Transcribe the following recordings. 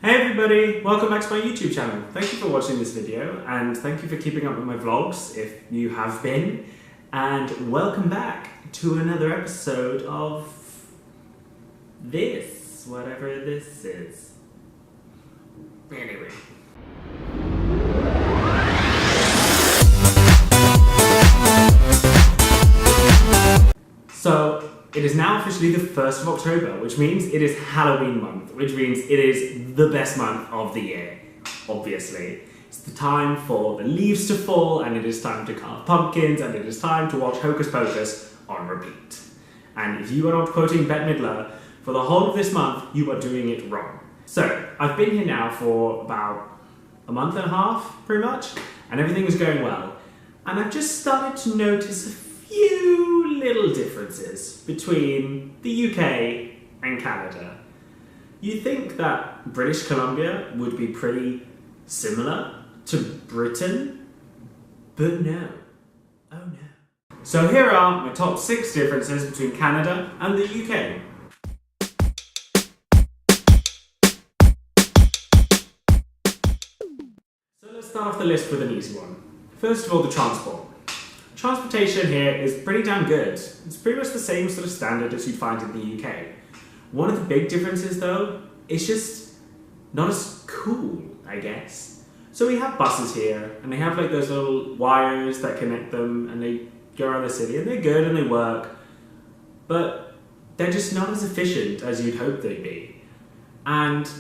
Hey everybody, welcome back to my YouTube channel. Thank you for watching this video and thank you for keeping up with my vlogs if you have been, and welcome back to another episode of this, whatever this is. Anyway. So, it is now officially the 1st of October, which means it is Halloween month, which means it is the best month of the year, obviously. It's the time for the leaves to fall, and it is time to carve pumpkins, and it is time to watch Hocus Pocus on repeat. And if you are not quoting Bette Midler for the whole of this month, you are doing it wrong. So, I've been here now for about a month and a half, pretty much, and everything is going well. And I've just started to notice a few little differences between the UK and Canada. You'd think that British Columbia would be pretty similar to Britain, but no. Oh no. So here are my top 6 differences between Canada and the UK. So let's start off the list with an easy one. First of all, the transport. Transportation here is pretty damn good. It's pretty much the same sort of standard as you'd find in the UK. One of the big differences though, is just not as cool, I guess. So we have buses here, and they have like those little wires that connect them, and they go around the city, and they're good and they work, but they're just not as efficient as you'd hope they'd be. And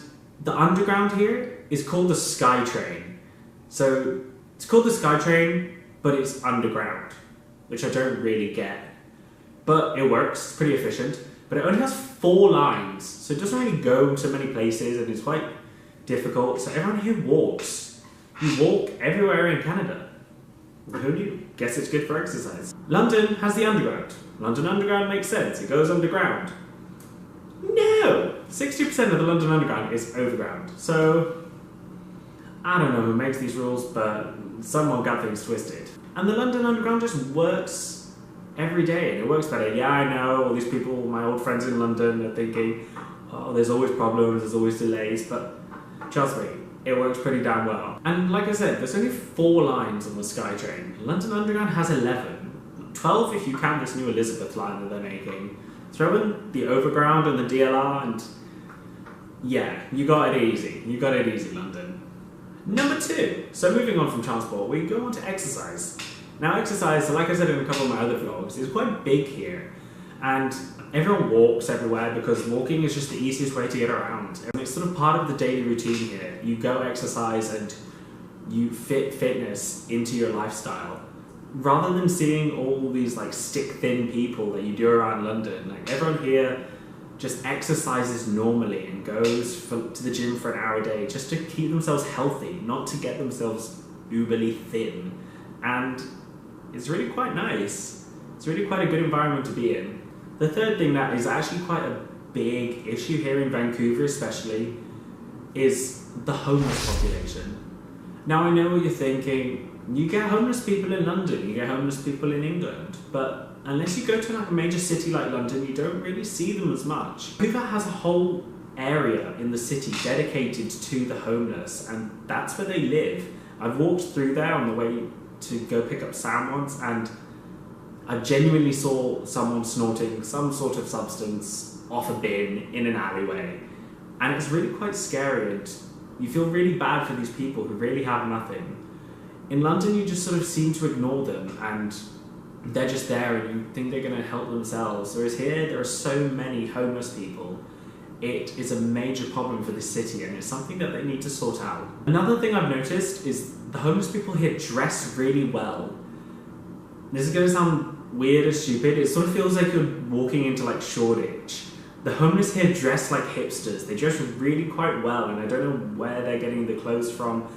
the underground here is called the SkyTrain. So it's called the SkyTrain, but it's underground, which I don't really get. But it works, it's pretty efficient, but it only has 4 lines, so it doesn't really go to many places, and it's quite difficult, so everyone here walks. You walk everywhere in Canada. Who knew? Guess it's good for exercise. London has the underground. London Underground makes sense, it goes underground. No! 60% of the London Underground is overground, so I don't know who makes these rules, but someone got things twisted. And the London Underground just works every day, and it works better. Yeah, I know, all these people, my old friends in London, are thinking, oh, there's always problems, there's always delays, but trust me, it works pretty damn well. And like I said, there's only 4 lines on the SkyTrain. London Underground has 11. 12 if you count this new Elizabeth line that they're making. Throw in the Overground and the DLR, and yeah, you got it easy. You got it easy, London. Number 2, so moving on from transport, we go on to exercise. Now exercise, like I said in a couple of my other vlogs, is quite big here. And everyone walks everywhere because walking is just the easiest way to get around. And it's sort of part of the daily routine here. You go exercise and you fit fitness into your lifestyle. Rather than seeing all these like stick-thin people that you do around London, like everyone here just exercises normally and goes to the gym for an hour a day just to keep themselves healthy, not to get themselves uberly thin. And it's really quite nice. It's really quite a good environment to be in. The third thing that is actually quite a big issue here in Vancouver especially is the homeless population. Now I know what you're thinking, you get homeless people in London, you get homeless people in England, but unless you go to like a major city like London, you don't really see them as much. Vancouver has a whole area in the city dedicated to the homeless, and that's where they live. I've walked through there on the way to go pick up Sam once, and I genuinely saw someone snorting some sort of substance off a bin in an alleyway. And it's really quite scary, and you feel really bad for these people who really have nothing. In London, you just sort of seem to ignore them, and they're just there and you think they're going to help themselves. Whereas here, there are so many homeless people. It is a major problem for this city, and it's something that they need to sort out. Another thing I've noticed is the homeless people here dress really well. This is going to sound weird or stupid. It sort of feels like you're walking into like Shoreditch. The homeless here dress like hipsters. They dress really quite well, and I don't know where they're getting the clothes from,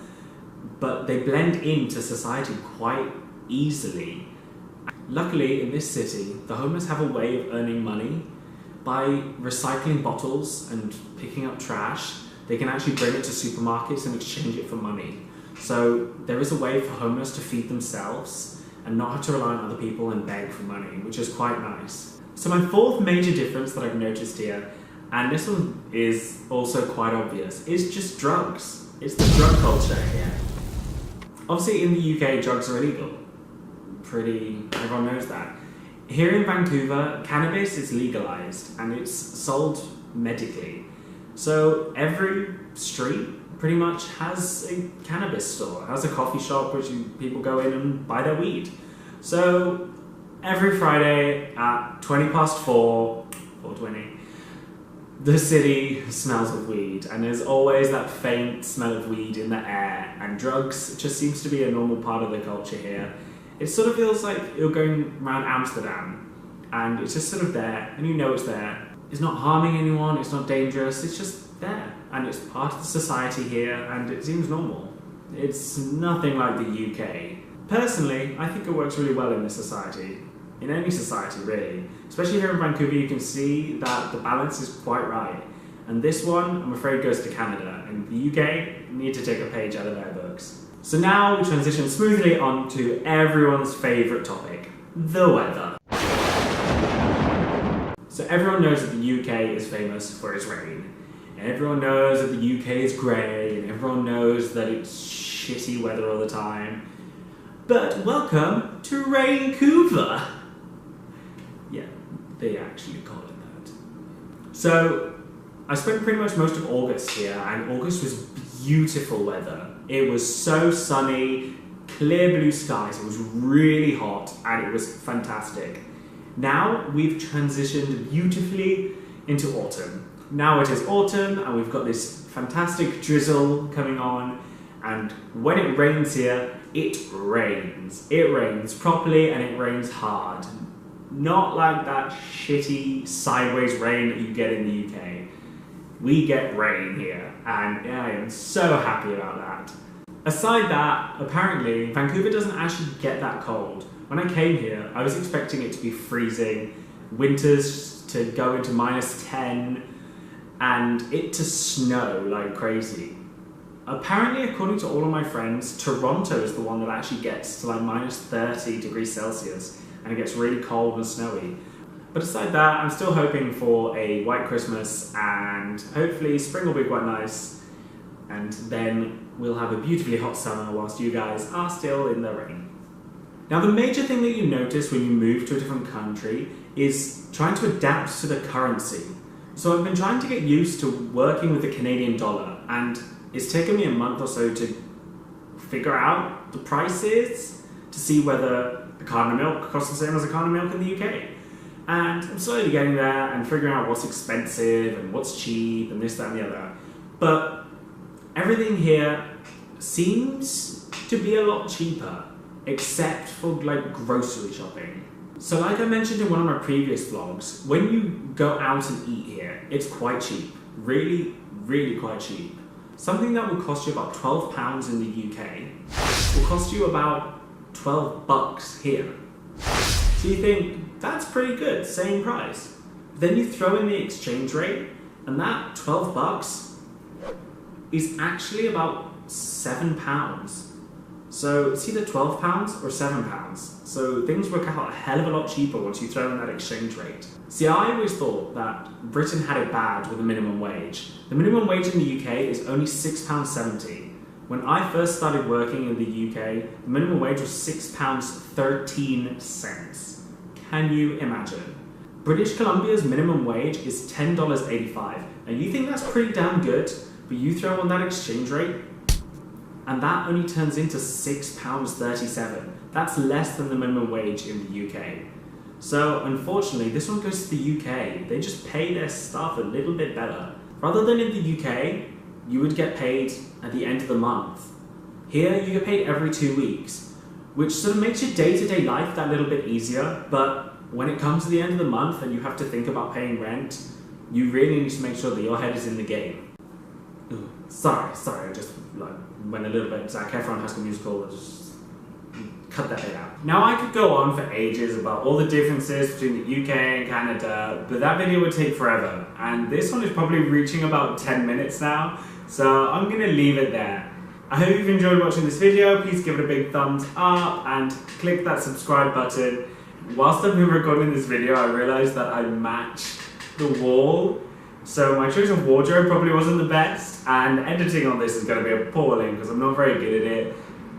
but they blend into society quite easily. Luckily, in this city, the homeless have a way of earning money by recycling bottles and picking up trash. They can actually bring it to supermarkets and exchange it for money. So there is a way for homeless to feed themselves and not have to rely on other people and beg for money, which is quite nice. So my 4th major difference that I've noticed here, And this one is also quite obvious. It's just drugs. It's the drug culture here. Obviously in the UK, drugs are illegal. Everyone knows that. Here in Vancouver, cannabis is legalized and it's sold medically. So every street pretty much has a cannabis store, has a coffee shop which people go in and buy their weed. So every Friday at 4:20, the city smells of weed, and there's always that faint smell of weed in the air, and drugs just seems to be a normal part of the culture here. It sort of feels like you're going around Amsterdam, and it's just sort of there, and you know it's there. It's not harming anyone, it's not dangerous, it's just there, and it's part of the society here, and it seems normal. It's nothing like the UK. Personally, I think it works really well in this society. In any society, really. Especially here in Vancouver, you can see that the balance is quite right. And this one, I'm afraid, goes to Canada. And the UK need to take a page out of their books. So now we transition smoothly on to everyone's favourite topic, the weather. So everyone knows that the UK is famous for its rain. Everyone knows that the UK is grey, and everyone knows that it's shitty weather all the time. But welcome to Raincouver! Yeah, they actually call it that. So, I spent pretty much most of August here, and August was beautiful weather. It was so sunny, clear blue skies, it was really hot, and it was fantastic. Now, we've transitioned beautifully into autumn. Now it is autumn, and we've got this fantastic drizzle coming on, and when it rains here, it rains. It rains properly, and it rains hard. Not like that shitty sideways rain that you get in the UK. We get rain here, and I am so happy about that. Aside that, apparently, Vancouver doesn't actually get that cold. When I came here, I was expecting it to be freezing, winters to go into -10, and it to snow like crazy. Apparently, according to all of my friends, Toronto is the one that actually gets to like -30 degrees Celsius, and it gets really cold and snowy. But aside that, I'm still hoping for a white Christmas, and hopefully spring will be quite nice, and then we'll have a beautifully hot summer whilst you guys are still in the rain. Now, the major thing that you notice when you move to a different country is trying to adapt to the currency. So I've been trying to get used to working with the Canadian dollar, and it's taken me a month or so to figure out the prices, to see whether a carton of milk costs the same as a carton of milk in the UK. And I'm slowly getting there and figuring out what's expensive and what's cheap and this, that and the other. But everything here seems to be a lot cheaper, except for like grocery shopping. So like I mentioned in one of my previous vlogs, when you go out and eat here, it's quite cheap. Really, really quite cheap. Something that will cost you about £12 in the UK will cost you about $12 here. So you think, that's pretty good, same price. Then you throw in the exchange rate, and that $12 is actually about £7. So it's either £12 or £7. So things work out a hell of a lot cheaper once you throw in that exchange rate. See, I always thought that Britain had it bad with the minimum wage. The minimum wage in the UK is only £6.70. When I first started working in the UK, the minimum wage was £6.13. Can you imagine? British Columbia's minimum wage is $10.85. Now you think that's pretty damn good, but you throw on that exchange rate, and that only turns into £6.37. That's less than the minimum wage in the UK. So unfortunately, this one goes to the UK. They just pay their staff a little bit better. Rather than in the UK, you would get paid at the end of the month. Here, you get paid every 2 weeks, which sort of makes your day-to-day life that little bit easier, but when it comes to the end of the month and you have to think about paying rent, you really need to make sure that your head is in the game. Ooh, sorry, I just went a little bit Zac Efron High School Musical, just cut that bit out. Now I could go on for ages about all the differences between the UK and Canada, but that video would take forever, and this one is probably reaching about 10 minutes now, so I'm gonna leave it there. I hope you've enjoyed watching this video. Please give it a big thumbs up and click that subscribe button. Whilst I've been recording this video, I realized that I matched the wall So my choice of wardrobe probably wasn't the best, and editing on this is going to be appalling because I'm not very good at it.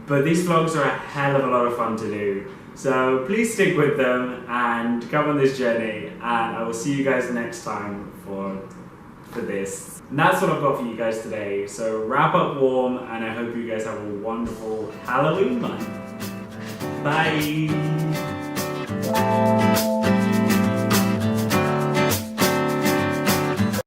But these vlogs are a hell of a lot of fun to do. So please stick with them and come on this journey, and I will see you guys next time for this. And that's what I've got for you guys today. So wrap up warm, and I hope you guys have a wonderful Halloween month. Bye!